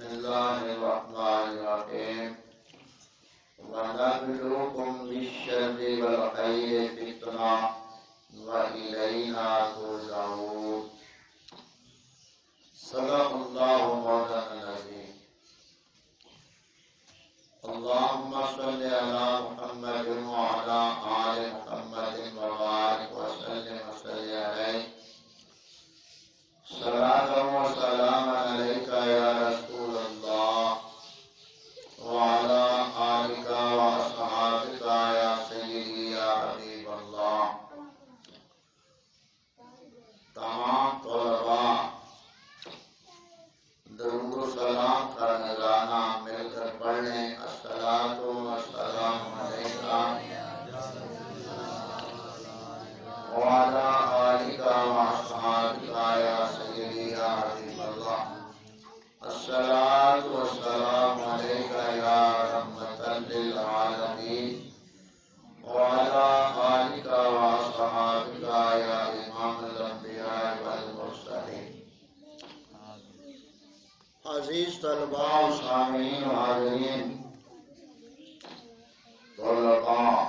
الله الرحمن الرحيم ونبلوكم بالشر والخير فتنة وإلينا ترجعون صدق الله مولانا العظيم اللهم صل على محمد وعلى آل محمد وبارك وسلم عليه صلاة وسلام عليك يا رسول الله وعلى آلك وأصحابك يا سيدي يا حبيب الله تمام طلباء درود و سلام کا نذرانہ مل کر پڑھ لیں الصلاۃ والسلام علیک وعلی آلک واصحابک یا سیدی یا حبیب اللہ الصلاۃ والسلام علیک یا رحمۃ للعالمین وعلی آلک واصحابک یا امام الانبیاء والمرسلین۔ عزیز طلباء و سامعین و حاضرین، طلباء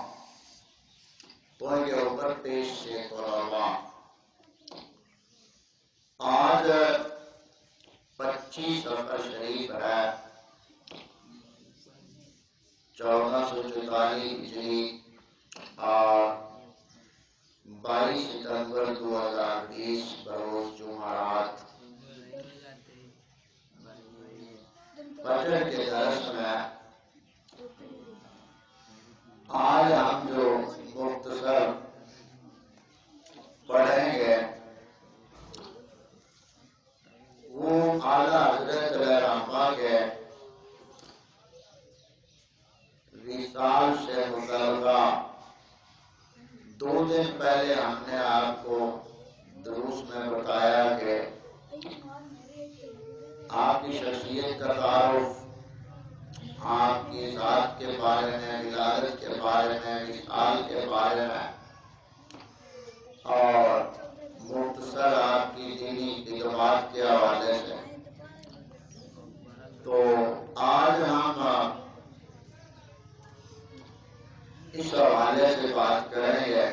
کے اوپر پیش سے طلباء، آج 25 سفر شریف ہے 1444 ہجری اور 22 ستمبر 2020 بروز جمعرات۔ فجر کے درس میں آج ہم جو مختصر پڑھیں گے وہ اعلیٰ حضرت علیہ رحمہ کے وصال سے متعلقہ 2 دن پہلے ہم نے آپ کو دروس میں بتایا کہ آپ کی شخصیت کا تعارف، آپ کی ذات کے بارے میں، ولادت کے بارے میں، وصال کے بارے میں اور مختصر آپ کی دینی خدمات کے حوالے سے۔ تو آج ہم اس حوالے سے بات کریں گے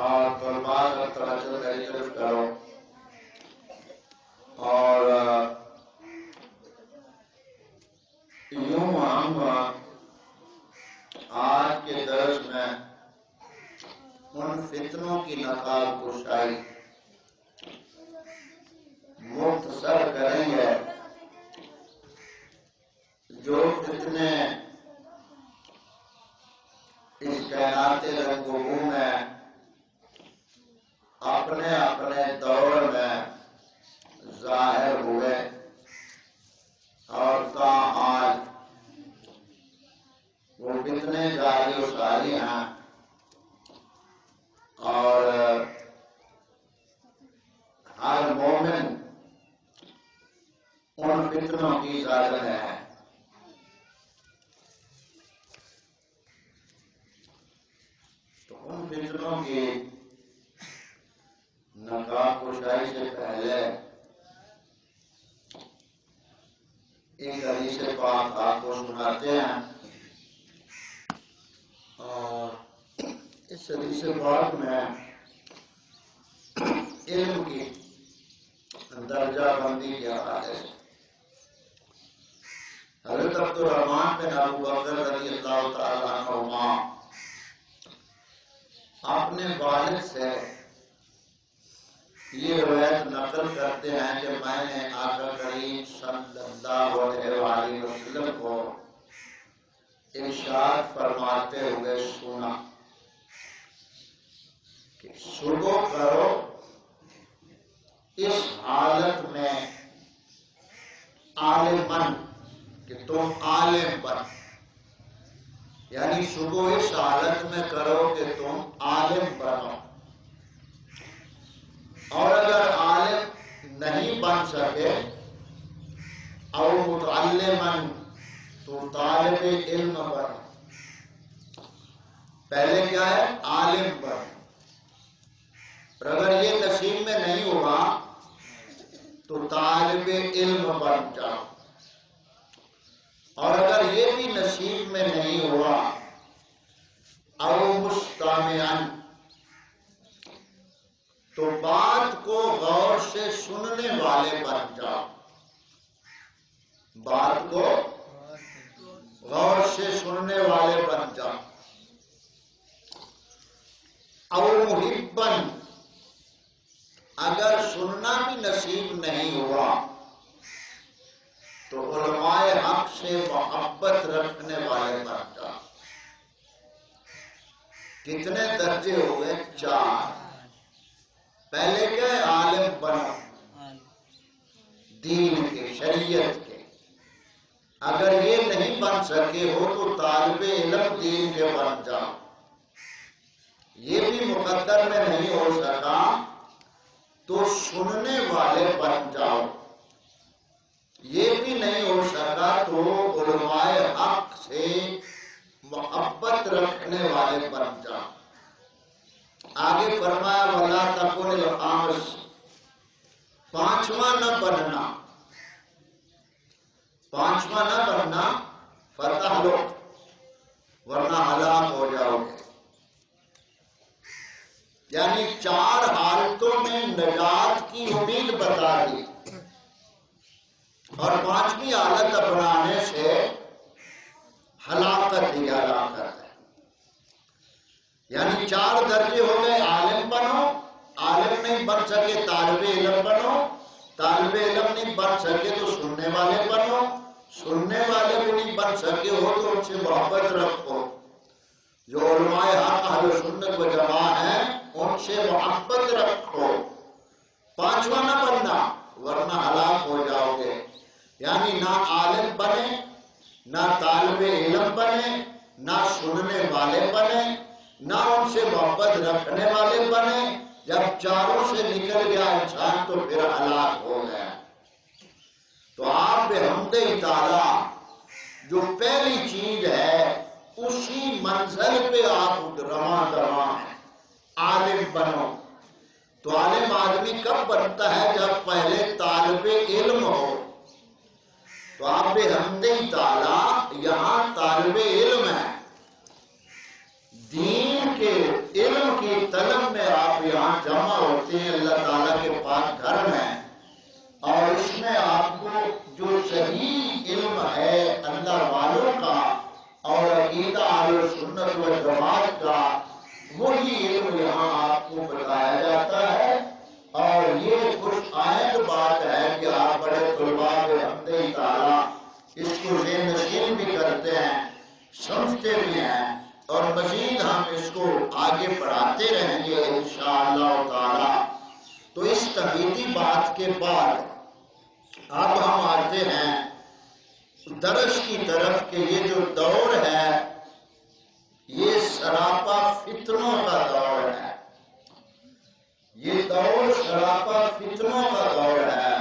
اور طلباء کا توجہ میری طرف کرو اور یوں ہم آج کے درس میں ان فتنوں کی نقاب کشائی مختصر کریں گے جو فتنے اس کائنات رنگ و بو میں اپنے اپنے دور میں ظاہر ہوئے اور تا آج وہ فتنے جاری و ساری ہیں اور ہر مومن ان فتنوں کی ظالم ہے۔ تو ان فتنوں کی نقاب کشائی سے پہلے ایک حدیث پاک آپ کو سناتے ہیں اور اس حدیث پاک میں علم کی درجہ بندی کے حوالے سے حضرت عبدالرحمن بن ابو بکر رضی اللہ تعالیٰ عنہما اپنے والد سے یہ روایت نقل کرتے ہیں کہ میں نے آقا کریم صلی اللہ علیہ وسلم کو ارشاد فرماتے ہوئے سنا کہ صبح کرو اس حالت میں عالمن کہ تم عالم بن، یعنی صبح اس حالت میں کرو کہ تم عالم بنو، اور اگر عالم نہیں بن سکے او متعلمن تو طالب علم بن۔ پہلے کیا ہے؟ عالم بن، اور اگر یہ نصیب میں نہیں ہوگا تو طالب علم بن جاؤ۔ اور اگر یہ بھی نصیب میں نہیں ہوا او مستمعن، تو بات کو غور سے سننے والے بن جاؤ، بات کو غور سے سننے والے بن جاؤ۔ او محبن، اگر سننا بھی نصیب نہیں ہوا تو علماء حق سے محبت رکھنے والے بن جاؤ۔ کتنے درجے ہوئے؟ 4۔ پہلے کہ عالم بنو دین کے، شریعت کے، اگر یہ نہیں بن سکے ہو تو طالب علم دین کے بن جاؤ۔ یہ بھی مقدر میں نہیں ہو سکا تو سننے والے بن جاؤ۔ یہ بھی نہیں ہو سکا تو علماء حق سے محبت رکھنے والے بن جاؤ۔ آگے فرمایا وَلَا تَكُنِ الْخَامِسَ، پانچواں نہ بننا، پانچواں نہ بننا، فتح لو ورنہ ہلاک ہو جاؤ گے۔ یعنی 4 حالتوں میں نجات کی امید بتا دی، اور 5ویں حالت اپنانے سے ہلاکت ہی ہلاکت ہے۔ یعنی 4 درجے ہو گئے، عالم بنو، عالم نہیں بن سکے طالب علم بنو، طالب علم نہیں بن سکے تو سننے والے بنو، سننے والے بھی نہیں بن سکے ہو تو ان سے محبت رکھو۔ جو علماء حق اہل سنت و جماعت ہیں ان سے محبت رکھو۔ 5واں نہ بننا ورنہ ہلاک ہو جاؤ گے۔ یعنی نہ عالم بنے، نہ طالب علم بنے، نہ سننے والے بنے، نہ ان سے محبت رکھنے والے بنے۔ جب 4 سے نکل گیا انسان تو پھر ہلاک ہو گیا۔ تو آپ بحمد تعالیٰ جو پہلی چیز ہے اسی منزل پہ آپ رواں دواں ہیں، عالم بنو۔ تو عالم آدمی کب بنتا ہے؟ جب پہلے طالب علم ہو۔ تو آپ بحمد تعالیٰ یہاں طالب علم ہے، دین کے علم کی طلب میں آپ یہاں جمع ہوتے ہیں اللہ تعالیٰ کے پاس گھر میں، اور اس میں آپ کو جو صحیح علم ہے اللہ والوں کا اور عقیدہ اہل سنت و جماعت کا، وہی علم یہاں آپ کو بتایا جاتا ہے۔ اور یہ خوش آئند بات ہے کہ آپ بڑے طلباء بحمد تعالیٰ اس کو ذہن نشین بھی کرتے ہیں، سمجھتے بھی ہیں، اور مزید ہم اس کو آگے پڑھاتے رہیں گے انشاءاللہ تعالیٰ۔ تو اس تمہیدی بات کے بعد اب ہم آتے ہیں درس کی طرف کہ یہ جو دور ہے یہ سراپا فتنوں کا دور ہے، یہ دور سراپا فتنوں کا دور ہے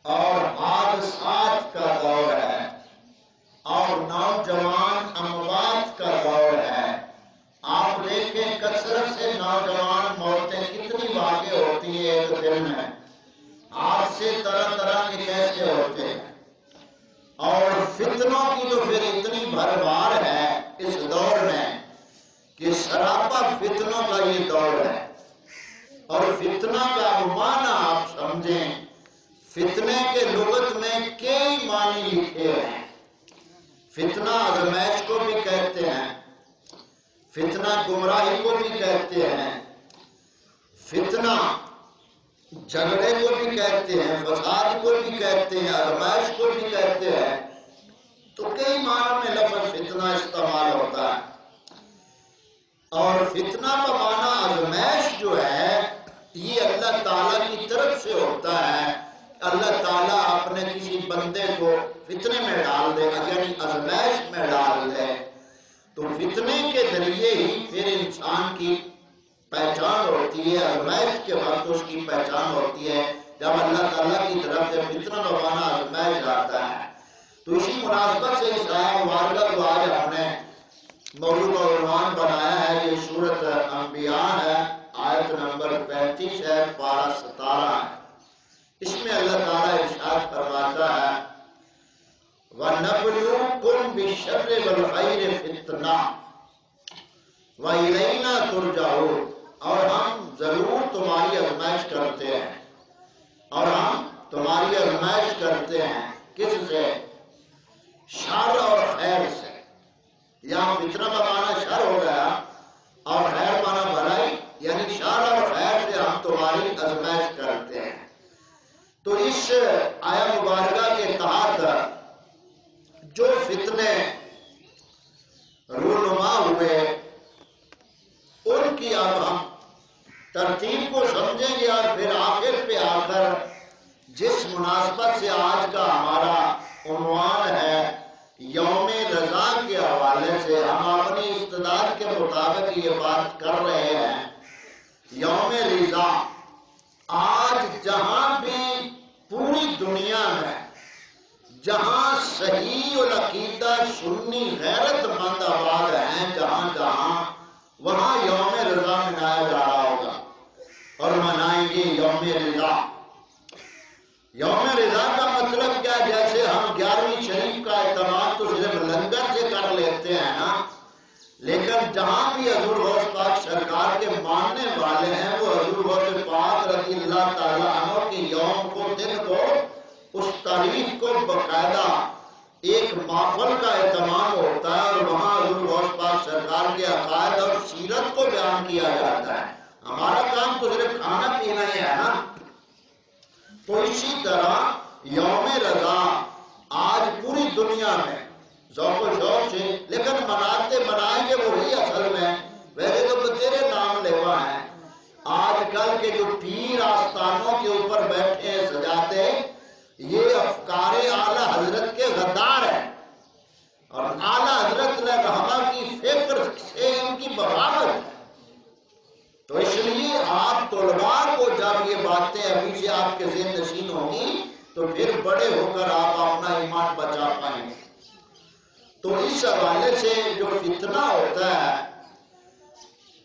اور حادثات کا دور ہے اور نوجوان اموات کا دور ہے۔ آپ دیکھیں کثرت سے نوجوان موتیں کتنی واقع ہوتی ہیں ایک دن میں، حادثے طرح طرح کے کیسے ہوتے ہیں، اور فتنوں کی تو پھر اتنی بھرمار ہے اس دور میں کہ سراپا فتنوں کا یہ دور ہے۔ اور فتنہ کا معنی آپ سمجھیں، فتنے کے لغت میں کئی معنی لکھے ہیں۔ فتنہ آزمائش کو بھی کہتے ہیں، فتنہ گمراہی کو بھی کہتے ہیں، فتنہ جھگڑے کو بھی کہتے ہیں، فساد کو بھی کہتے ہیں، آزمائش کو بھی کہتے ہیں۔ تو کئی معنی میں لفظ فتنہ استعمال ہوتا ہے، اور فتنہ کا معنی آزمائش جو ہے یہ اللہ تعالیٰ کی طرف سے ہوتا ہے۔ اللہ تعالیٰ اپنے کسی بندے کو فتنے میں ڈال دے، یعنی آزمائش میں ڈال دے، تو فتنے کے ذریعے ہی پھر انسان کی پہچان ہوتی ہے، آزمائش کے وقت اس کی پہچان ہوتی ہے جب اللہ تعالیٰ کی طرف سے فتنہ بنا آزمائش آتا ہے۔ تو اسی مناسبت سے اس آیت مبارکہ کو آج ہم نے موضوع کا عنوان بنایا ہے، یہ سورۃ انبیاء ہے، آیت نمبر 35 ہے، پارہ 17 ہے۔ اس میں اللہ تعالیٰ ارشاد فرماتا ہے وَنَبْلُوَكُم الشر والخیر فتنہ وَإِلَيْنَا تُرْجَعُونَ، اور ہم ضرور تمہاری آزمائش کرتے ہیں، اور ہم تمہاری آزمائش کرتے ہیں کس سے؟ شر اور خیر سے۔ یہاں فتنہ کا معنی شر ہو گیا اور خیر معنی بھلائی، یعنی شر اور خیر سے ہم تمہاری آزمائش کرتے ہیں۔ تو اس آیا مبارکہ کے تحت جو فتنے رونما ہوئے ان کی اب ہم ترتیب کو سمجھیں گے، اور پھر آخر پہ آ کر جس مناسبت سے آج کا ہمارا عنوان ہے یوم رضا کے حوالے سے، ہم اپنی استعداد کے مطابق یہ بات کر رہے ہیں۔ یوم رضا آج جہاں بھی پوری دنیا میں جہاں صحیح العقیدہ سنی غیرت مند آباد ہیں، جہاں جہاں وہاں یوم رضا منایا جا رہا ہوگا اور منائیں گے یوم رضا۔ یوم رضا کا مطلب کیا؟ جیسے ہم 11ویں شریف کا اہتمام تو صرف لنگر سے کر لیتے ہیں نا، لیکن جہاں بھی حضور غوث پاک سرکار کے ماننے والے ہیں وہ حضور غوث پاک رضی اللہ تعالیٰ عنہ کے یوم کو، دن کو، اس تاریخ کو باقاعدہ ایک محفل کا اہتمام ہوتا ہے اور وہاں حضور غوث پاک سرکار کے عقائد اور سیرت کو بیان کیا جاتا ہے۔ ہمارا کام تو صرف کھانا پینا ہی ہے نا۔ تو اسی طرح یوم رضا آج پوری دنیا میں ذوق و شوق سے، لیکن منائیں گے وہی اصل میں، ویسے تو بتیرے نام لیوا ہیں۔ آج کل کے جو پیر آستانوں کے اوپر بیٹھے ہیں سجاتے، یہ افکار اعلیٰ حضرت کے غدار ہیں، اور اعلیٰ حضرت علیہ رحمہ کی فکر سے ان کی بغاوت ہے۔ تو اس لیے آپ طلباء کو جب یہ باتیں ابھی سے آپ کے ذہن نشین ہوں گی تو پھر بڑے ہو کر آپ اپنا ایمان بچا پائیں گے۔ تو اس حوالے سے جو فتنہ ہوتا ہے،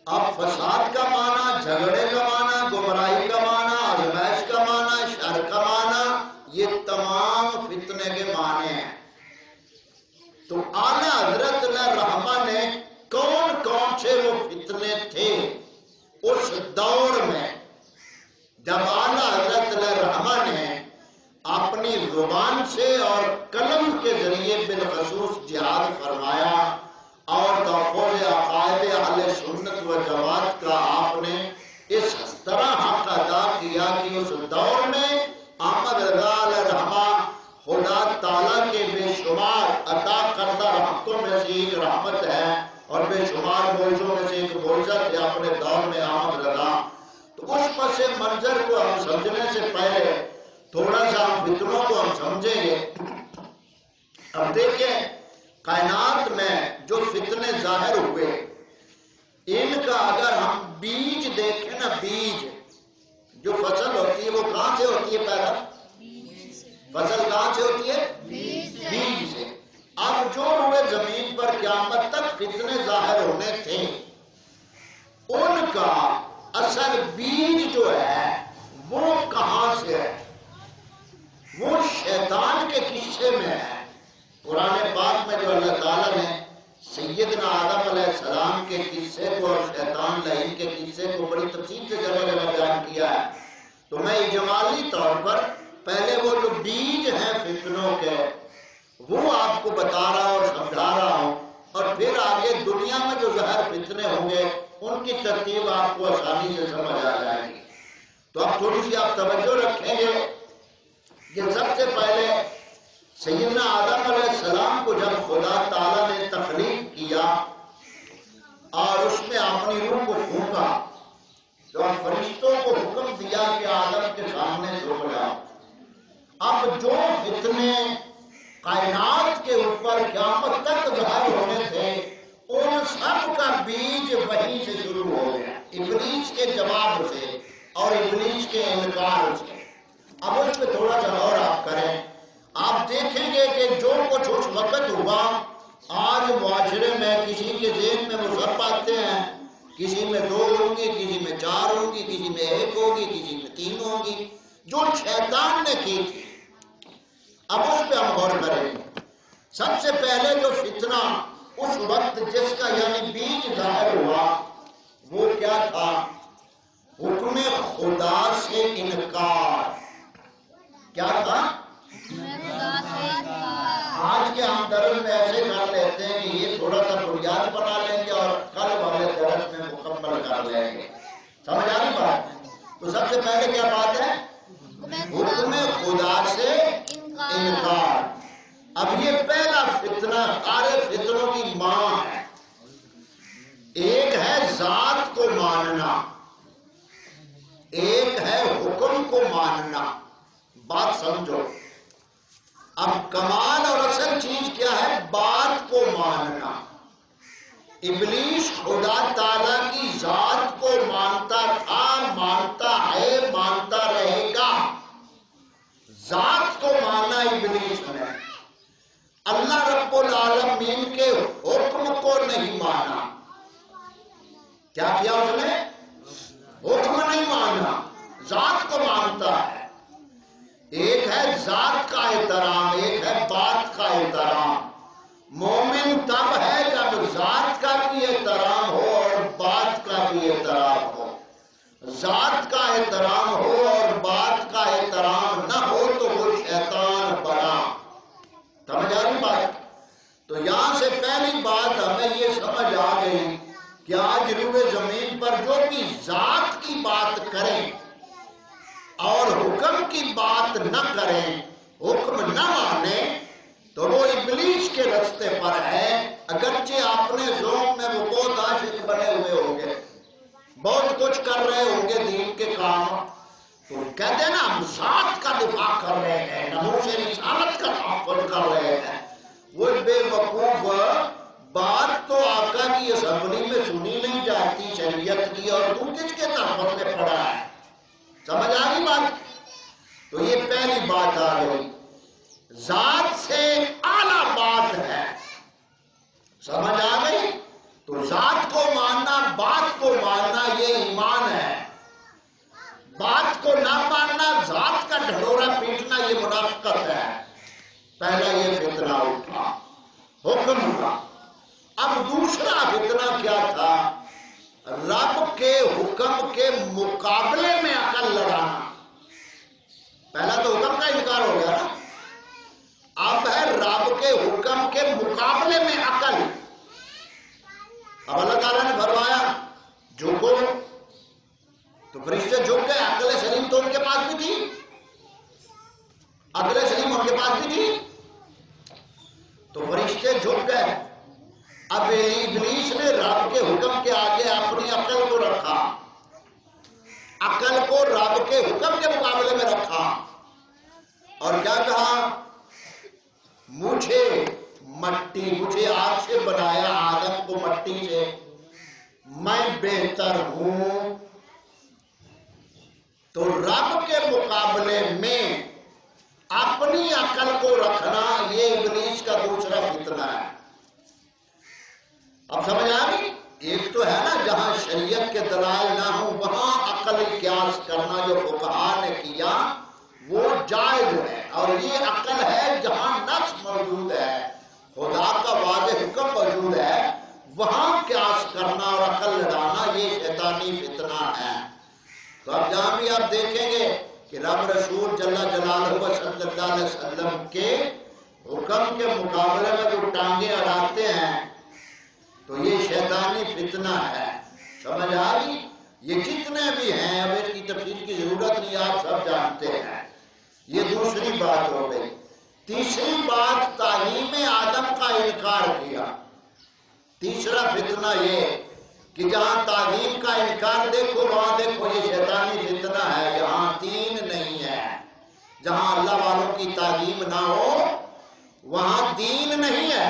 اب فساد کا معنی، جھگڑے کا معنی، گمراہی کا معنی، آزمائش کا معنی، شر کا معنی، یہ تمام فتنے کے معنی ہیں۔ تو اعلیٰ حضرت علیہ رحمہ نے کون کون سے وہ فتنے تھے اس دور میں جب اعلیٰ حضرت علیہ رحمہ نے اپنی زبان سے اور قلم کے ذریعے بالخصوص جہاد فرمایا اور تحفظ عقائد اہل سنت و جماعت کا آپ نے اس طرح حق ادا کیا کہ اس دور میں احمد رضا علیہ رحمہ خدا تعالیٰ کے بے شمار عطا کردہ رحمتوں میں سے ایک رحمت ہے اور بے شمار معجزوں میں سے ایک معجزہ تھے اپنے دور میں احمد رضا۔ تو اس پس منظر کو ہم سمجھنے سے پہلے تھوڑا سا فتنوں کو ہم سمجھیں گے۔ اب دیکھیں کائنات میں جو فتنے ظاہر ہوئے، ان کا اگر ہم بیج دیکھیں نا، بیج جو فصل ہوتی ہے وہ کہاں سے ہوتی ہے پیدا؟ فصل کہاں سے ہوتی ہے؟ بیج سے۔ اب جو روئے زمین پر قیامت تک فتنے ظاہر ہونے تھے، ان کا اصل بیج جو ہے وہ کہاں سے ہے؟ وہ شیطان کے قصے میں ہے۔ قرآن پاک میں جو اللہ تعالیٰ نے سیدنا آدم علیہ السلام کے قصے کو اور شیطان لعین کے قصے کو بڑی تفصیل سے جگہ جگہ بیان کیا ہے، تو میں اجمالی طور پر پہلے وہ جو بیج ہیں فتنوں کے وہ آپ کو بتا رہا اور سمجھا رہا ہوں، اور پھر آگے دنیا میں جو ظاہر فتنے ہوں گے ان کی ترتیب آپ کو آسانی سے سمجھ آ جائے گی۔ تو اب تھوڑی سی آپ توجہ رکھیں گے کہ سب سے پہلے سیدنا آدم علیہ السلام کو جب خدا تعالیٰ نے تخلیق کیا اور اس میں اپنی روح کو پھونکا، تو فرشتوں کو حکم دیا کہ آدم کے سامنے جھک جاؤ۔ اب جو فتنے کائنات کے اوپر قیامت تک ظاہر ہونے تھے ان سب کا بیج وہیں سے شروع ہو گیا، ابلیس کے جواب سے اور ابلیس کے انکار سے۔ اب اس پہ تھوڑا سا اور آپ کریں، آپ دیکھیں گے کہ جو کچھ اس وقت ہوا آج معاشرے میں کسی کے ذہن میں وہ سب باتیں ہیں، کسی میں 2 ہوں گی، کسی میں 4 ہوں گی، کسی میں 1 ہوگی، کسی میں 3 ہوگی، جو شیطان نے کی تھی۔ اب اس پہ ہم غور کریں گے۔ سب سے پہلے جو فتنہ اس وقت جس کا یعنی بیج ظاہر ہوا وہ کیا تھا؟ حکم خدا سے انکار. کیا تھا؟ آج کے ہم درس میں ایسے کر لیتے ہیں کہ یہ تھوڑا سا بنیاد بنا لیں گے اور کل والے درس میں مکمل کر لیں گے. سمجھ آ رہی بات؟ تو سب سے پہلے کیا بات ہے؟ حکم خدا سے انکار. اب یہ پہلا فتنہ سارے فتنوں کی ماں ہے. ایک ہے ذات کو ماننا، ایک ہے حکم کو ماننا. بات سمجھو. اب کمال اور اصل چیز کیا ہے؟ بات کو ماننا. ابلیس خدا تعالی کی ذات کو مانتا تھا، مانتا ہے، مانتا رہے گا. ذات کو مانا ابلیس نے، اللہ رب العالمین کے حکم کو نہیں مانا. کیا کیا اس نے؟ حکم نہیں مانا، ذات کو مانتا ہے. ایک ہے ذات کا احترام، ایک ہے بات کا احترام. مومن تب ہے جب ذات کا بھی احترام ہو اور بات کا بھی احترام ہو. ذات کا احترام ہو اور بات کا احترام نہ ہو تو وہ شیطان بنا. سمجھ آ رہی بات؟ تو یہاں سے پہلی بات ہمیں یہ سمجھ آ گئی کہ آج روئے زمین پر جو بھی ذات کی بات کریں اور حکم کی بات نہ کریں، حکم نہ مانیں، تو وہ ابلیس کے رستے پر ہے. اگرچہ اپنے ذوق میں وہ بہت عاشق بنے ہوئے ہوں گے، بہت کچھ کر رہے ہوں گے دین کے کام، تو کہتے ہیں نا ہم ذات کا دفاع کر رہے ہیں، ناموس رسالت کا تحفظ کر رہے ہیں. وہ بے وقوف بات تو آقا کی اسمبلی میں سنی نہیں جاتی شریعت کی، اور تو کس کے تحفظ میں پڑا ہے؟ سمجھ آ گئی بات؟ تو یہ پہلی بات آ گئی. ذات سے اعلیٰ بات ہے. سمجھ آ گئی؟ تو ذات کو ماننا، بات کو ماننا یہ ایمان ہے. بات کو نہ ماننا، ذات کا ڈھڈورا پیٹنا یہ منافقت ہے. پہلا یہ فتنہ اٹھا حکم کا. اب دوسرا فتنہ کیا تھا؟ رب کے حکم کے مقابلے میں عقل لڑانا. پہلا تو حکم کا انکار ہو گیا نا، اب ہے رب کے حکم کے مقابلے میں عقل. اب اللہ تعالیٰ نے فرمایا جھکو، تو فرشتے جھک گئے. عقل سلیم تو ان کے پاس بھی تھی، عقل سلیم ان کے پاس بھی تھی، تو فرشتے جھک گئے. اب ابلیس نے رب کے حکم کے آگے اپنی عقل کو رکھا، عقل کو رب کے حکم کے مقابلے میں رکھا، اور کیا کہا؟ مجھے آگ سے بنایا، آدم کو مٹی سے، میں بہتر ہوں. تو رب کے مقابلے میں اپنی عقل کو رکھنا یہ ابلیس کا دوسرا فتنہ ہے. اب سمجھ آ گئی؟ ایک تو ہے نا جہاں شریعت کے دلائل نہ ہوں وہاں عقل قیاس کرنا جو فقہاء نے کیا وہ جائز ہے، اور یہ عقل ہے جہاں نص موجود ہے، خدا کا واضح حکم موجود ہے، وہاں قیاس کرنا اور عقل لڑانا یہ شیطانی فتنہ ہے. تو اب جہاں بھی آپ دیکھیں گے کہ رب رسول جل جلالہ صلی اللہ علیہ وسلم کے حکم کے مقابلے میں جو ٹانگیں اڑاتے ہیں تو یہ شیطانی فتنہ ہے. سمجھ آ گئی؟ یہ جتنے بھی ہیں اب اس کی تفصیل کی ضرورت نہیں، آپ سب جانتے ہیں. یہ دوسری بات ہو گئی. تیسری بات تعلیم آدم کا انکار کیا. تیسرا فتنہ یہ کہ جہاں تعلیم کا انکار دیکھو وہاں دیکھو یہ شیطانی فتنہ ہے. جہاں دین نہیں ہے، جہاں اللہ والوں کی تعلیم نہ ہو وہاں دین نہیں ہے.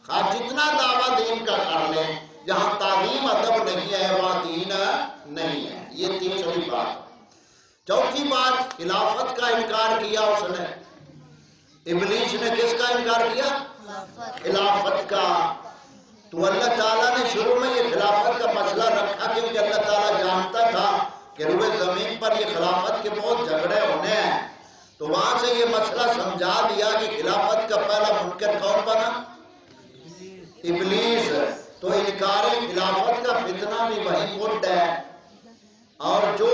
خواہ جتنا دعویٰ دین کا کر لیں، جہاں تعلیم ادب نہیں ہے وہاں دین نہیں ہے. یہ تیسری بات. چوتھی بات خلافت کا انکار کیا اس نے. ابلیس نے کس کا انکار کیا؟ خلافت کا. تو اللہ تعالیٰ نے شروع میں یہ خلافت کا مسئلہ رکھا کیونکہ اللہ تعالیٰ جانتا تھا کہ روئے زمین پر یہ خلافت کے بہت جھگڑے ہونے ہیں، تو وہاں سے یہ مسئلہ سمجھا دیا کہ خلافت کا کا پہلا منکر کون بنا؟ ابلیس. تو انکار خلافت کا فتنہ بھی وہی مڈ ہے. اور جو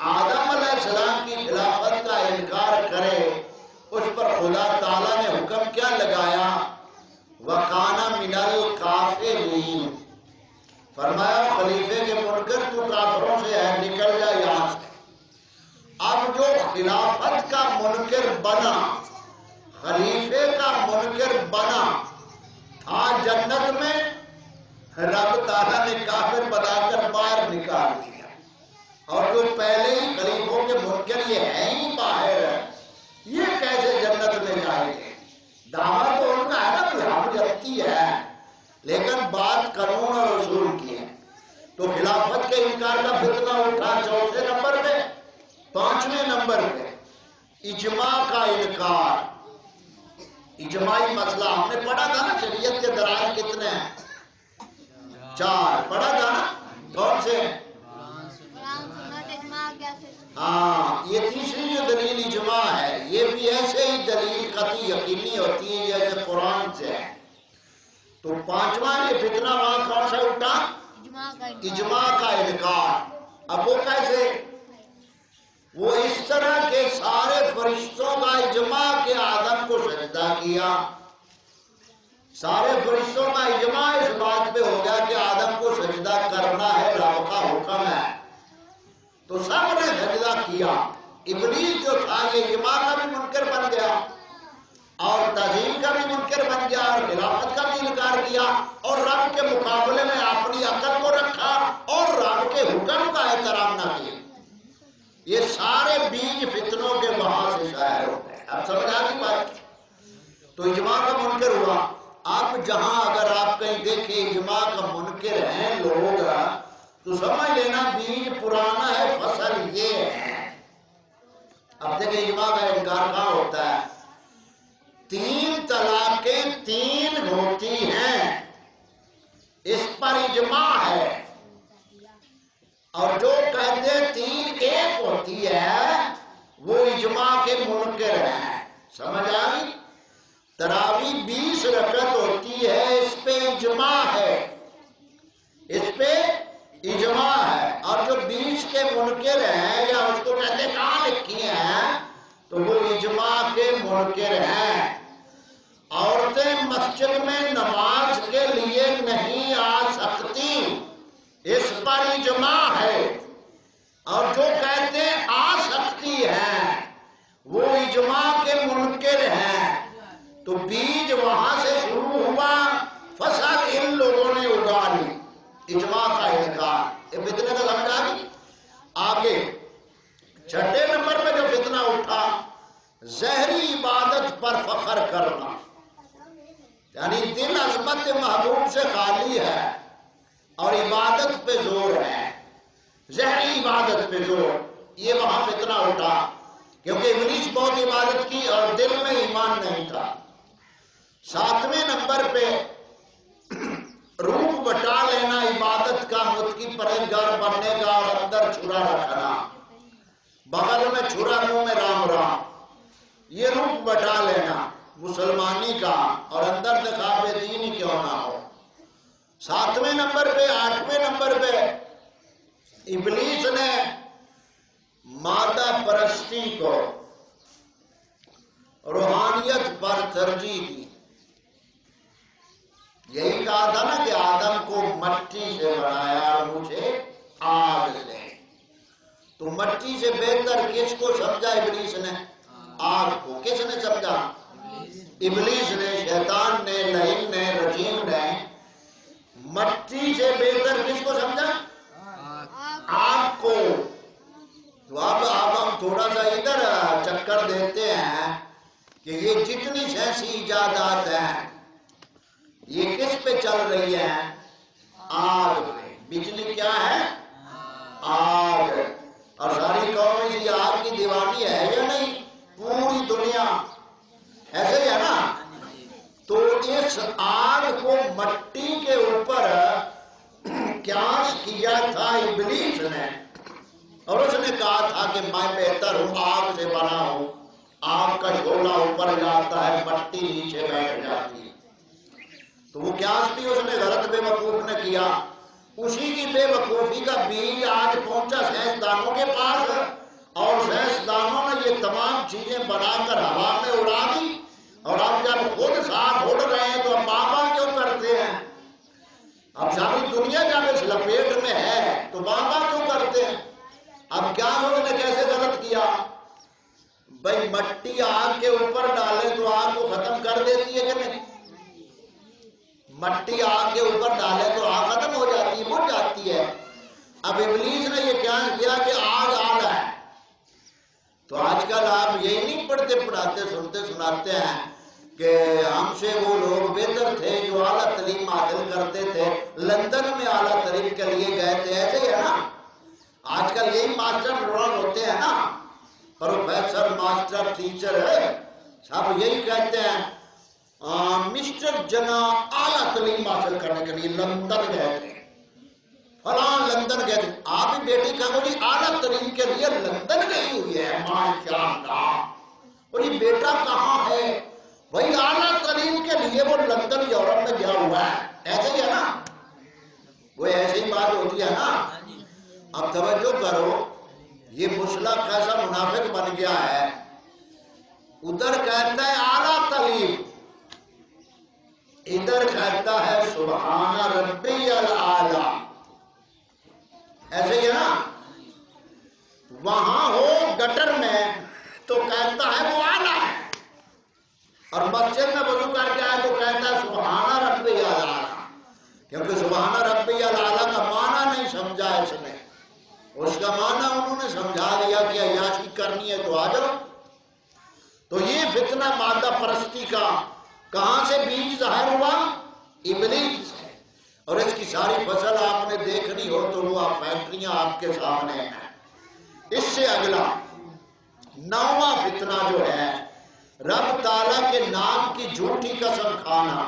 آدم علیہ السلام کی خلافت کا انکار کرے اس پر خدا تعالیٰ نے حکم کیا لگایا؟ وَقَانَ مِنَ الْكَافِرِينَ. فرمایا خلیفے کے منکر تو کافروں سے ہے، نکل جا یہاں سے. اب جو خلافت کا منکر بنا، خلیفے کا منکر بنا، آج جنت میں رب تعالیٰ نے کافر بنا کر باہر نکال دیا. اور جو پہلے ہی خلیفوں کے منکر یہ ہے ہی باہر، یہ کیسے جنت میں جائیں گے؟ دعویٰ تو ان کا ہے نا کہ ہم جنتی ہے، لیکن بات قانون اور اصول کی ہے. تو خلافت کے انکار کا فتنہ اٹھا چوتھے نمبر پہ. پانچویں نمبر پہ اجماع کا انکار. اجماعی مسئلہ ہم نے پڑھا تھا نا، شریعت کے دلائل کتنے ہیں؟ 4 پڑھا تھا نا. کون سے؟ ہاں، یہ تیسری جو دلیل اجماع ہے، یہ بھی ایسے ہی دلیل قطعی یقینی ہوتی ہے جیسے قرآن سے ہے. تو پانچواں یہ فتنہ وہاں کون سا اٹھا؟ اجماع کا انکار. اب وہ کیسے؟ وہ اس طرح کے سارے فرشتوں کا اجماع کے آدم کو سجدہ کیا. سارے فرشتوں کا اجماع اس بات پہ ہو گیا کہ آدم کو سجدہ کرنا ہے، رب کا حکم ہے. تو سب نے سجدہ کیا. ابلیس جو تھا یہ اجماع کا بھی منکر بن گیا اور تعظیم کا بھی منکر بن گیا اور خلافت کا بھی انکار کیا اور رب کے مقابلے میں اپنی عقل کو رکھا اور رب کے حکم کا احترام نہ کیا. یہ سارے بیج فتنوں کے وہاں سے ظاہر ہو گئے. اب سمجھ آ گئی بات؟ تو اجماع کا منکر ہوا. آپ جہاں اگر آپ کہیں دیکھیں اجماع کا منکر ہیں لوگ تو سمجھ لینا بیج پرانا ہے، فصل یہ ہے. اب دیکھیں اجماع کا انکار کہاں ہوتا ہے؟ 3 طلاقیں 3 ہوتی ہیں، اس پر اجماع ہے. اور جو کہتے ہیں 3 1 ہوتی ہے وہ اجماع کے منکر ہیں. سمجھ آئی؟ تراویح 20 رکعت ہوتی ہے، اس پہ اجماع ہے، اس پہ اجماع ہے. اور جو 20 کے منکر ہیں یا اس کو کہتے ہیں کہاں لکھی ہیں تو وہ اجماع کے منکر ہیں. عورتیں مسجد میں نماز کے لیے نہیں آ سکتی، اس پر اجماع ہے. اور جو کہتے ہیں آ سکتی ہیں وہ اجماع کے منکر ہیں. تو بیج وہاں سے شروع ہوا، فصل ان لوگوں نے اگا لی. اجماع کا انکار. یہ فتنے کا سمجھ آ گئی؟ آگے 6 نمبر پہ جو فتنہ اٹھا، ظاہری عبادت پر فخر کرنا. یعنی دل عظمت محبوب سے خالی ہے اور عبادت پہ زور ہے، ظاہری عبادت پہ زور. یہ وہاں فتنہ اٹھا کیونکہ ابلیس بہت عبادت کی اور دل میں ایمان نہیں تھا. 7ویں نمبر پہ روح بٹا لینا عبادت کا، متقی پرہیزگار بننے کا اور اندر چھرا رکھنا، بغل میں چھرا منہ میں رام رام. یہ روح بٹا لینا مسلمانی کا اور اندر سے خواب دین ہی کیوں نہ ہو. 7ویں نمبر پہ 8ویں نمبر پہ ابلیس نے مادہ پرستی کو روحانیت پر ترجیح دی. یہی کہا تھا نا کہ آدم کو مٹی سے بنایا اور مجھے آگ سے. تو مٹی سے بہتر کس کو سمجھا ابلیس نے؟ آگ کو. کس نے سمجھا؟ ابلیس نے، شیطان نے، لعین نے، رجیم نے. مٹی سے بہتر کس کو سمجھا؟ آگ کو. تو اب ہم تھوڑا سا ادھر چکر دیتے ہیں کہ یہ جتنی سیاسی ایجادات ہیں یہ کس پہ چل رہی ہے؟ آگ پہ. بجلی کیا ہے؟ آگ. اور ساری قوم اسی آگ کی دیوانی ہے یا نہیں؟ پوری دنیا ایسے ہی ہے نا. تو اس آگ کو مٹی کے اوپر قیاس کیا تھا ابلیس نے اور اس نے کہا تھا کہ میں بہتر ہوں، آگ سے بنا ہوں. آگ کا شعلہ اوپر جاتا ہے، مٹی نیچے بیٹھ جاتی ہے۔ تو وہ قیاس بھی اس نے غلط بے وقوف نے کیا، اسی کی بے وقوفی کا بیج آج پہنچا سائنسدانوں کے پاس، اور سائنسدانوں نے یہ تمام چیزیں بنا کر ہوا میں اڑا دی، اور اب جب خود ساتھ اڑ رہے ہیں تو اب بابا کیوں کرتے ہیں؟ اب ساری دنیا جب اس لپیٹ میں ہے تو بابا کیوں کرتے ہیں؟ اب کیا انہوں نے کیسے غلط کیا؟ بھائی مٹی آگ کے اوپر ڈالے تو آگ کو ختم کر دیتی ہے کہ نہیں؟ مٹی آگ کے اوپر ڈالے تو آگ ختم ہو جاتی ہے، بجھ جاتی ہے۔ اب ابلیس نے یہ کیا کیا کہ آگ آگ ہے۔ تو آج کل آپ یہی نہیں پڑھتے پڑھاتے سنتے سناتے ہیں کہ ہم سے وہ لوگ بہتر تھے جو اعلیٰ تعلیم حاصل کرتے تھے، لندن میں اعلیٰ تعلیم کے لیے گئے تھے، ایسے ہی ہے نا؟ آج کل یہی ماسٹر ڈرون ہوتے ہیں نا، پروفیسر ماسٹر ٹیچر ہے، سب یہی کہتے ہیں مسٹر جنا اعلیٰ تعلیم حاصل کرنے کے لیے لندن گئے تھے، فلاں لندن گئے تھے۔ آپ ہی بیٹی کہا جی اعلیٰ تعلیم کے لیے لندن گئی ہوئی ہے، ماشاء اللہ، اور یہ بیٹا کہاں ہے؟ وہی اعلیٰ تعلیم کے لیے وہ لندن یورپ میں گیا ہوا ہے، ایسے ہی ہے نا؟ وہ ایسی ہی بات ہوتی ہے نا؟ اب توجہ کرو، یہ مسئلہ کیسا منافق بن گیا ہے، ادھر کہتا ہے اعلیٰ تعلیم، ادھر کہتا ہے سبحان ربی الاعلیٰ، ایسے ہی ہے نا؟ وہاں ہو گٹر میں تو کہتا ہے وہ اعلیٰ ہے، اور مسجد میں وضو کر کے آئے تو کہتا ہے سبحان ربی الاعلیٰ، کیونکہ سبحان ربی الاعلیٰ کا معنی نہیں سمجھا اس نے، اس کا معنی انہوں نے سمجھا دیا کہ عیاشی کرنی ہے تو آ جاؤ۔ تو یہ فتنہ مادہ پرستی کا کہاں سے بیج ظاہر ہوا؟ ابلیس سے، اور اس کی ساری فصل آپ نے دیکھنی ہو تو وہ فیکٹریاں آپ کے سامنے ہیں۔ اس سے اگلا 9واں فتنہ جو ہے، رب تعالیٰ کے نام کی جھوٹی قسم کھانا،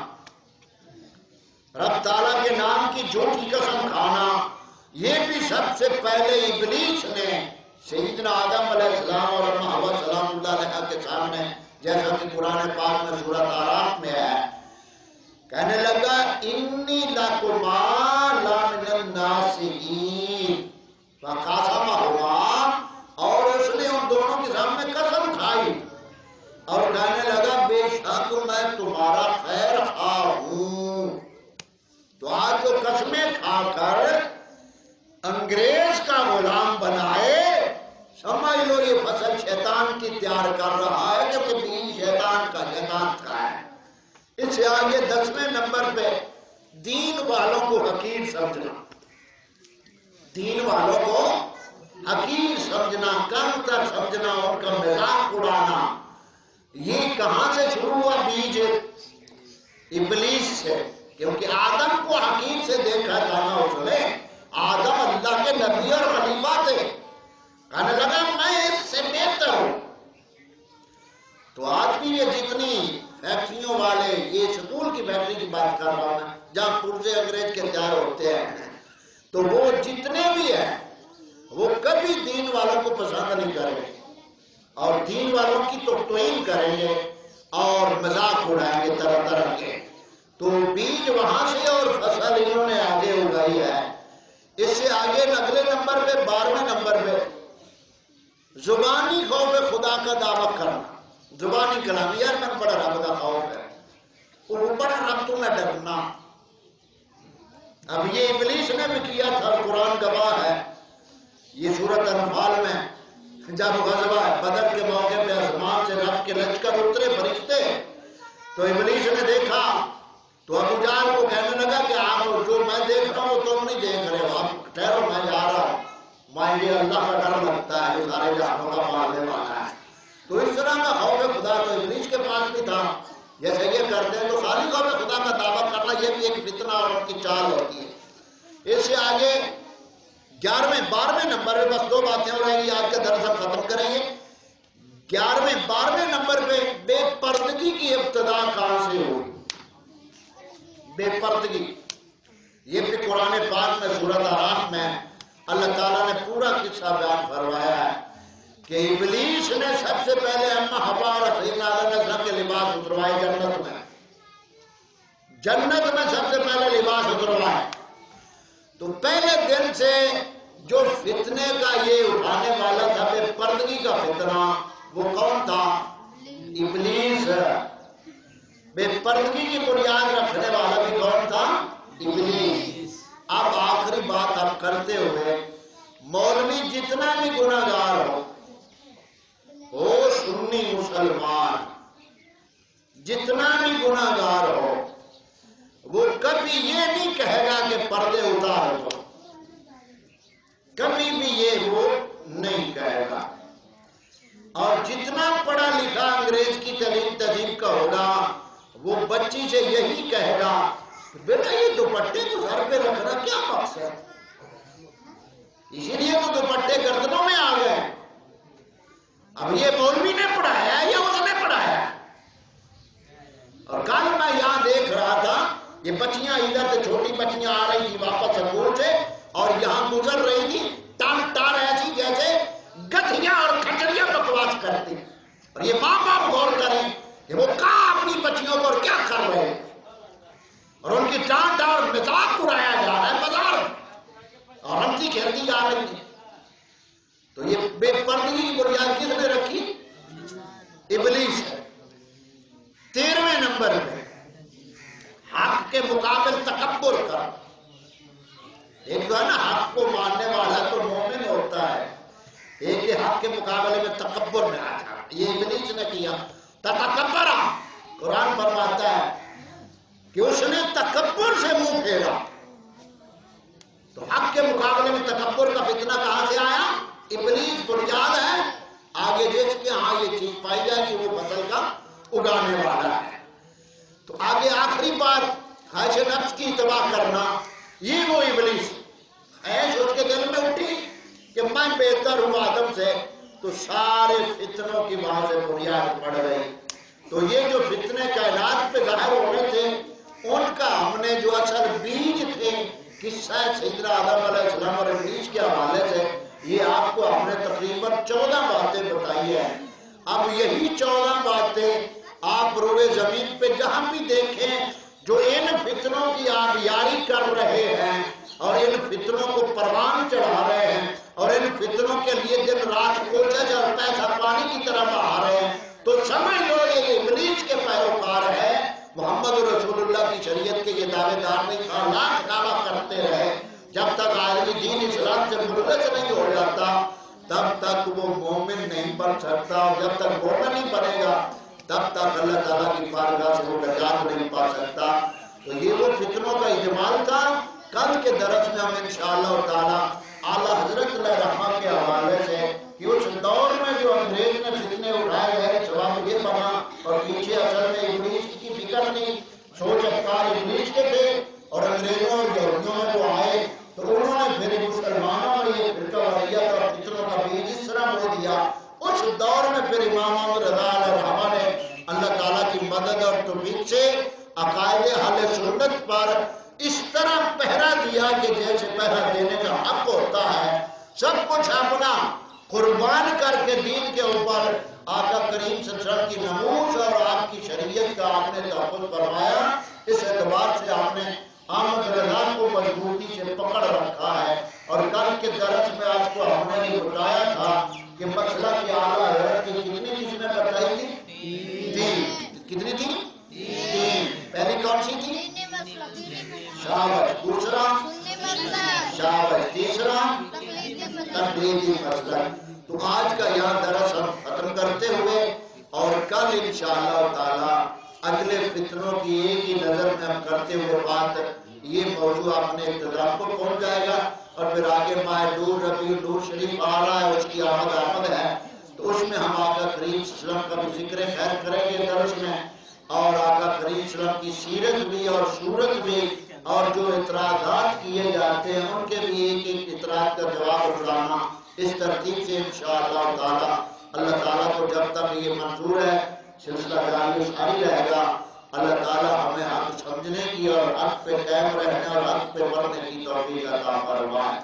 رب تعالیٰ کے نام کی جھوٹی قسم کھانا، یہ بھی سب سے پہلے ابلیس نے سیدنا آدم علیہ السلام اور اماں حوا سلام اللہ علیہ کے سامنے، جیسا کہ قرآن پاک میں سورۃ اعراف میں ہے، کہنے لگا انی لکما لمن الناصحین فقاسمہما، اور اس نے ان دونوں کے سامنے قسم کھائی اور کہنے لگا بے شک میں تمہارا خیر خواہ ہوں۔ تو آج جو قسمیں کھا کر انگریز کا غلام بنائے، سمجھ لو یہ فصل شیطان کی تیار کر رہا ہے، کہ بیج شیطان کا شیطان کا ہے۔ اس سے آگے 10ویں نمبر پہ دین والوں کو حقیر سمجھنا، دین والوں کو حقیر سمجھنا، کمتر سمجھنا، ان کا مذاق اڑانا، یہ کہاں سے شروع ہوا بیج؟ ابلیس سے، کیونکہ آدم کو حقیر سے دیکھا جانا، اس نے آدم اللہ کے نبی اور خلیفہ تھے، کہنے لگا میں اس سے بہتر ہوں۔ تو آج بھی یہ جتنی فیکٹریوں والے، یہ سکول کی فیکٹری کی بات کر رہا ہوں، جہاں پرزے انگریز کے تیار ہوتے ہیں، تو وہ جتنے بھی ہیں وہ کبھی دین والوں کو پسند نہیں کریں گے، اور دین والوں کی تو توہین کریں گے اور مذاق اڑائیں گے طرح طرح کے۔ تو بیج وہاں سے اور فصل انہوں نے آگے اگائی ہے۔ اس سے آگے اگلے نمبر پہ 12ویں نمبر پہ زبانی خوف خدا کا دعویٰ کرنا، زبانی کلام، یار میں بڑا رب کا خوف ہے، وہ بڑا رب تو میں ڈرنا۔ اب یہ ابلیس نے بھی کیا تھا، قرآن گواہ ہے، یہ سورۃ انفال میں جب غزوہ بدر کے موقع پہ آسمان سے رب کے لشکر اترے فرشتے، تو ابلیس نے دیکھا تو ابو جہل کو کہنے لگا کہ آپ جو میں دیکھ رہا ہوں تم نہیں دیکھ رہے ہو، آپ ٹھہرو میں جا رہا ہوں، مجھے اللہ کا ڈر لگتا ہے جو سارے جہانوں کا مالنے والا ہے۔ تو اس طرح کا خوف خدا تو ابلیس کے پاس بھی تھا، جیسے یہ کرتے ہیں تو خالی خوف خدا کا دعویٰ کرنا یہ بھی ایک فتنہ اور ان کی چال ہوتی ہے۔ اس سے آگے 11ویں 12ویں نمبر پہ بس 2 باتیں ہو رہیں گی، آج کا درس ہم ختم کریں گے۔ 11ویں 12ویں نمبر پہ بے پردگی کی ابتدا کہاں سے ہوئی؟ بے پردگی، یہ بھی قرآن پاک میں سورۃ اعراف میں اللہ تعالیٰ نے پورا قصہ بیان فرمایا ہے کہ ابلیس نے سب سے پہلے اما حوا اور سیدنا آدم علیہ السلام کے لباس اتروائے جنت میں سب سے پہلے لباس اتروائے. تو پہلے دن سے جو فتنے کا یہ اٹھانے والا تھا بے پردگی کا فتنہ، وہ کون تھا؟ ابلیس. بے پردگی کی بنیاد رکھنے والا بھی کون تھا؟ ابلیس. اب آخری بات اب کرتے ہوئے، مولوی جتنا بھی گناہ گار ہو سنی مسلمان جتنا بھی گناہ گار ہو، وہ کبھی یہ نہیں کہے گا کہ پردے اتار دو، کبھی بھی یہ وہ نہیں کہے گا. اور جتنا پڑھا لکھا انگریز کی تعلیم تہذیب کا ہوگا، وہ بچی سے یہی کہے گا کہ بیٹا یہ دوپٹے کو سر پہ رکھنا کیا مقصد ہے؟ اسی لیے تو دوپٹے گردنوں میں آ گئے. اب یہ مولوی نے پڑھایا ہے یا اس نے پڑھایا ہے؟ اور کل میں یہاں دیکھ رہا تھا، یہ بچیاں ادھر سے چھوٹی بچیاں آ رہی تھی واپس سکول سے، اور یہاں گزر رہی تھی ٹار ایسی جیسے گدھیاں اور کھچڑیاں بکواس کرتی. اور یہ ماں باپ غور کریں کہ وہ کہاں اپنی بچیوں کو اور کیا کر رہے ہیں، اور ان کی ٹانٹ اور مذاق اڑایا جا رہا ہے بازار میں، اور ہنسی کھیلتی جا رہی تھی. تو یہ بے پردگی کی بنیاد کس نے رکھی؟ ابلیس ہے. 13ویں نمبر پہ حق کے مقابل تکبر کر. ایک جو ہے نا حق کو ماننے والا تو مومن ہوتا ہے، ایک حق کے مقابلے میں تکبر میں آ جاتا. یہ ابلیس نے کیا. تکبر، قرآن فرماتا ہے کہ اس نے تکبر سے منہ پھیرا. تو حق کے مقابلے میں تکبر کا فتنہ کہاں سے آیا؟ ابلیس بنیاد ہے. آگے دیکھ کے ہاں یہ چیز پائی جائے کہ وہ فصل کا اگانے والا ہے. تو آگے آخری بات، خواہش نفس کی اتباع کرنا. یہ وہ ابلیس خواہش اس کے دل میں اٹھی کہ میں بہتر ہوں آدم سے، تو سارے فتنوں کی وہاں سے بنیاد پڑ گئی. تو یہ جو فتنے کائنات پہ ظاہر ہونے تھے، ان کا ہم نے جو اصل بیج تھے قصہ سیدنا آدم علیہ السلام اور ابلیس کے حوالے سے، یہ آپ کو ہم نے تقریباً 14 باتیں بتائی ہیں. اب یہی 14 باتیں آپ روئے زمین پہ جہاں بھی دیکھیں جو ان فتنوں کی آبیاری کر رہے ہیں اور ان فتنوں کو پروان چڑھا رہے ہیں اور ان فتنوں کے لیے دن رات کوشش اور پیسہ پانی کی طرح بہا رہے ہیں، تو سمجھ لو یہ ابلیس کے پیروکار ہے. محمد رسول اللہ کی شریعت کے یہ دعوے دار نہیں تھا، لاکھ دعویٰ کرتے رہے. جب تک آدمی دین اسلام سے ملوث نہیں ہو جاتا تب تک وہ مومن نہیں بن سکتا، اور جب تک مومن نہیں بنے گا تب تک اللہ تعالیٰ کی بارگاہ سے وہ نجات نہیں پا سکتا. تو یہ وہ فتنوں کا اجمال تھا. کل کے درس میں ہم انشاءاللہ تعالیٰ اعلیٰ حضرت علیہ رحمہ کے حوالے سے کہ اس دور میں جو انگریز نے فتنے اٹھائے گئے جواب یہ بنا، اور پیچھے اصل میں ابلیس کی فکر نہیں، سوچ افکار ابلیس کے تھے، اور انگریزوں اور یہودیوں میں جو آئے تو انہوں نے پھر مسلمانوں میں یہ فرقہ واریت اور فتنوں کا بیج اس طرح بو دیا. اس دور میں پھر امام احمد رضا علیہ رحمہ نے اللہ تعالیٰ کی مدد اور توفیق سے عقائد اہل سنت پر اس طرح پہرا دیا کہ جیسے پہرا دینے کا حق ہوتا ہے. سب کچھ اپنا قربان کر کے دین کے اوپر آقا کریم صلی اللہ علیہ وسلم کی نموز اور آپ کی شریعت کا آپ نے تحفظ فرمایا. اس اعتبار سے آپ نے احمد رضا کو مضبوطی سے پکڑ رکھا ہے. اور کل کے درس میں آپ کو ہم نے یہ بتایا تھا کہ مسئلہ کی اعلیٰ حضرت کی کتنی قسمیں بتائی تھی؟ 3. کتنی تھی؟ 3. پہلی کون سی تھی؟ شاباش. دوسرا شاباش. تیسرا تقلیدی مسئلہ. تو آج کا یہاں درس ہم ختم کرتے ہوئے اور کل انشاءاللہ تعالی اگلے فتنوں کی ایک ہی نظر میں ہم کرتے ہوئے بات یہ موضوع اپنے اختتام کو پہنچ جائے گا. اور پھر آگے ماہ نور ربیع نور شریف آ رہا ہے، اس کی آمد ہے، تو اس میں ہم آقا کریم صلی اللہ علیہ وسلم کا بھی ذکر خیر کریں گے درس میں، اور آقا کریم صلی اللہ علیہ وسلم کی سیرت بھی اور صورت بھی، اور جو اعتراضات کیے جاتے ہیں ان کے بھی ایک ایک اعتراض کا جواب اٹھانا. اس ترتیب سے انشاءاللہ تعالی اللہ تعالیٰ کو جب تک یہ منظور ہے سلسلہ جاری ساری رہے گا. اللہ تعالیٰ ہمیں حق سمجھنے کی اور حق پہ قائم رہنے اور حق پہ مرنے کی توفیق عطا فرمائے.